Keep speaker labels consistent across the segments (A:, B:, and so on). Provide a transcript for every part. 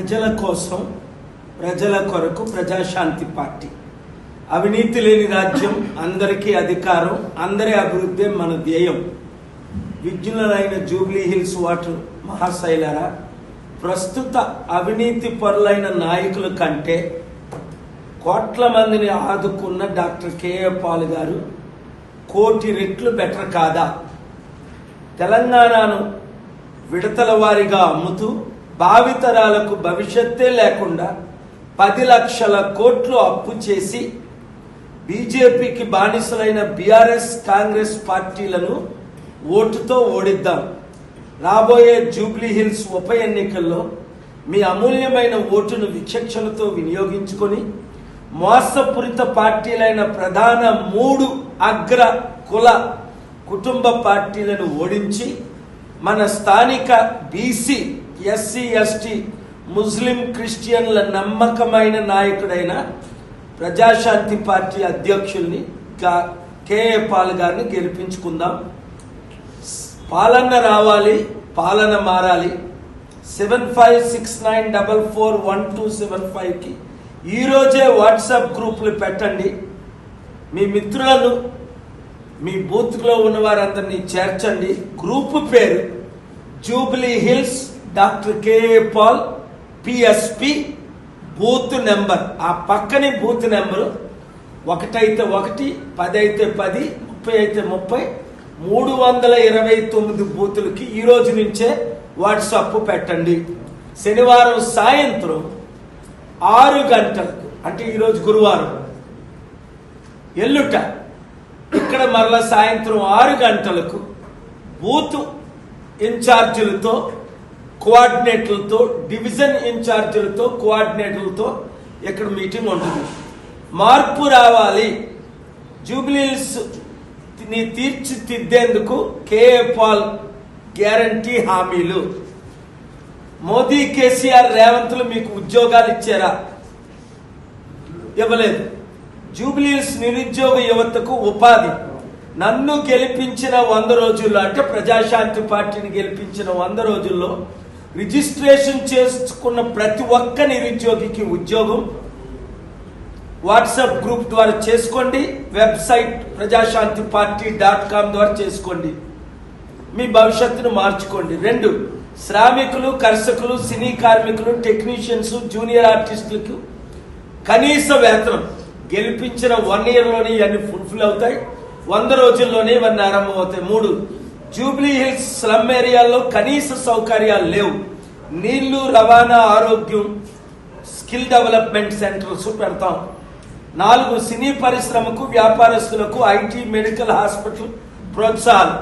A: ప్రజల కోసం, ప్రజల కొరకు ప్రజాశాంతి పార్టీ. అవినీతి లేని రాజ్యం, అందరికీ అధికారం, అందరి అభివృద్ధి మన ధ్యేయం. విజ్ఞులైన జూబ్లీ హిల్స్ వాటర్ మహాశైలరా, ప్రస్తుత అవినీతి పరులైన నాయకుల కంటే కోట్ల మందిని ఆదుకున్న డాక్టర్ కేఏ పాల్ గారు కోటి రెట్లు బెటర్ కాదా? తెలంగాణను విడతల వారీగా అమ్ముతూ భావితరాలకు భవిష్యత్తే లేకుండా 10 లక్షల కోట్లు అప్పు చేసి బీజేపీకి బానిసలైన బీఆర్ఎస్, కాంగ్రెస్ పార్టీలను ఓటుతో ఓడిద్దాం. రాబోయే జూబ్లీ హిల్స్ ఉప ఎన్నికల్లో మీ అమూల్యమైన ఓటును విచక్షణతో వినియోగించుకొని మోసపూరిత పార్టీలైన ప్రధాన 3 అగ్ర కుల కుటుంబ పార్టీలను ఓడించి మన స్థానిక బీసీ, ఎస్సీ, ఎస్టీ, ముస్లిం, క్రిస్టియన్ల నమ్మకమైన నాయకుడైన ప్రజాశాంతి పార్టీ అధ్యక్షుల్ని కేఏ పాల్ గారిని గెలిపించుకుందాం. పాలన రావాలి, పాలన మారాలి. 7569441275కి ఈరోజే వాట్సాప్ గ్రూపులు పెట్టండి. మీ మిత్రులను, మీ బూత్లో ఉన్న వారందరినీ చేర్చండి. గ్రూపు పేరు Jubilee Hills doctor K A Paul PSP. Booth number, ఆ పక్కనే బూత్ నెంబరు 1 అయితే 1, 10 అయితే 10, 30 అయితే 30, 329 బూతులకి ఈ రోజు నుంచే వాట్సాప్ పెట్టండి. శనివారం సాయంత్రం 6 గంటలకు, అంటే ఈరోజు గురువారం, ఎల్లుట ఇక్కడ మరలా సాయంత్రం 6 గంటలకు బూత్ ఇన్ఛార్జీలతో, కోఆర్డినేటర్లతో, డివిజన్ ఇన్ఛార్జీలతో, కోఆర్డినేటర్లతో ఇక్కడ మీటింగ్ ఉంటుంది. మార్పు రావాలి, జూబ్లీహిల్స్ ని తీర్చిదిద్దేందుకు కేఏ పాల్ గ్యారంటీ హామీలు. మోదీ, కేసీఆర్, రేవంత్లు మీకు ఉద్యోగాలు ఇచ్చారా? ఇవ్వలేదు. జూబ్లీహిల్స్ నిరుద్యోగ యువతకు ఉపాధి. నన్ను గెలిపించిన 100 రోజుల్లో, అంటే ప్రజాశాంతి పార్టీని గెలిపించిన 100 రోజుల్లో రిజిస్ట్రేషన్ చేసుకున్న ప్రతి ఒక్క నిరుద్యోగికి ఉద్యోగం వాట్సాప్ గ్రూప్ ద్వారా చేసుకోండి. వెబ్సైట్ ప్రజాశాంతిపార్టీ.com ద్వారా చేసుకోండి. మీ భవిష్యత్తును మార్చుకోండి. 2, శ్రామికులు, కర్షకులు, సినీ కార్మికులు, టెక్నీషియన్స్, జూనియర్ ఆర్టిస్టులకు కనీస వేతనం గెలిపించిన 1 ఇయర్లోనే ఇవన్నీ ఫుల్ఫిల్ అవుతాయి. 100 రోజుల్లోనే ఇవన్నీ ఆరంభమవుతాయి. 3, జూబ్లీ హిల్స్ స్లమ్ ఏరియాల్లో కనీస సౌకర్యాలు లేవు. నీళ్లు, రవాణా, ఆరోగ్యం, స్కిల్ డెవలప్మెంట్ సెంటర్స్ పెడతాం. 4, సినీ పరిశ్రమకు, వ్యాపారస్తులకు ఐటీ, మెడికల్, హాస్పిటల్ ప్రోత్సాహాలు.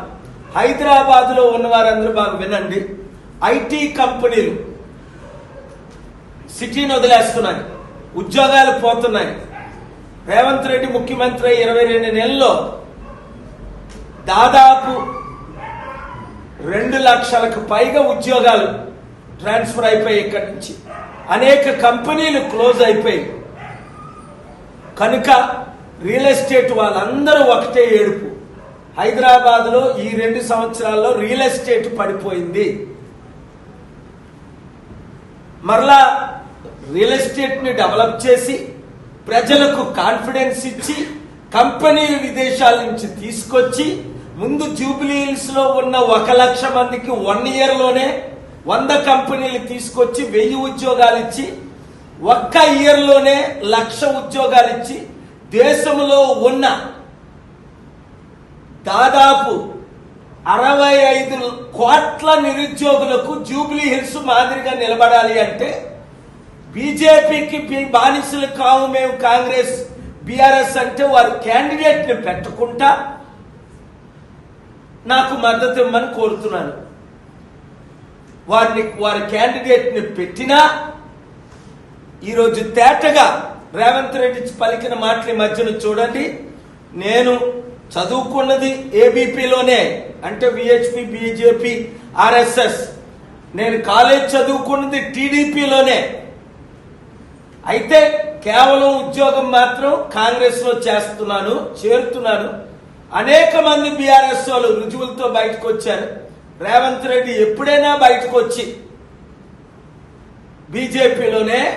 A: హైదరాబాద్లో ఉన్న వారందరూ బాగా వినండి. ఐటీ కంపెనీలు సిటీని వదిలేస్తున్నాయి, ఉద్యోగాలు పోతున్నాయి. రేవంత్ రెడ్డి ముఖ్యమంత్రి 22 నెలల్లో దాదాపు 2 లక్షలకు పైగా ఉద్యోగాలు ట్రాన్స్ఫర్ అయిపోయాయి. ఇక్కడి నుంచి అనేక కంపెనీలు క్లోజ్ అయిపోయాయి. కనుక రియల్ ఎస్టేట్ వాళ్ళందరూ ఒకటే ఏడుపు. హైదరాబాద్లో ఈ 2 సంవత్సరాల్లో రియల్ ఎస్టేట్ పడిపోయింది. మరలా రియల్ ఎస్టేట్ని డెవలప్ చేసి ప్రజలకు కాన్ఫిడెన్స్ ఇచ్చి కంపెనీలు విదేశాల నుంచి తీసుకొచ్చి ముందు జూబ్లీ హిల్స్ లో ఉన్న 1 లక్ష మందికి 1 ఇయర్లోనే 100 కంపెనీలు తీసుకొచ్చి 1000 ఉద్యోగాలు ఇచ్చి, 1 ఇయర్లోనే 1,00,000 ఉద్యోగాలు ఇచ్చి దేశంలో ఉన్న దాదాపు 65 కోట్ల నిరుద్యోగులకు జూబ్లీ హిల్స్ మాదిరిగా నిలబడాలి అంటే బీజేపీకి బానిసలు కావు మేము, కాంగ్రెస్, బీఆర్ఎస్ అంటే వారి క్యాండిడేట్ ని పెట్టకుండా నాకు మద్దతు ఇవ్వమని కోరుతున్నాను. వారి క్యాండిడేట్ ని పెట్టినా ఈరోజు తేటగా రేవంత్ రెడ్డి పలికిన మాటల మధ్యన చూడండి. నేను చదువుకున్నది ఏబీపీలోనే, అంటే విహెచ్పి, బీజేపీ, ఆర్ఎస్ఎస్. నేను కాలేజ్ చదువుకున్నది టీడీపీలోనే. అయితే కేవలం ఉద్యోగం మాత్రం కాంగ్రెస్ లో చేరుతున్నాను. అనేక మంది బీఆర్ఎస్ వాళ్ళు రుజువులతో బయటకు వచ్చారు. రేవంత్ రెడ్డి ఎప్పుడైనా బయటకు వచ్చి బీజేపీలోనే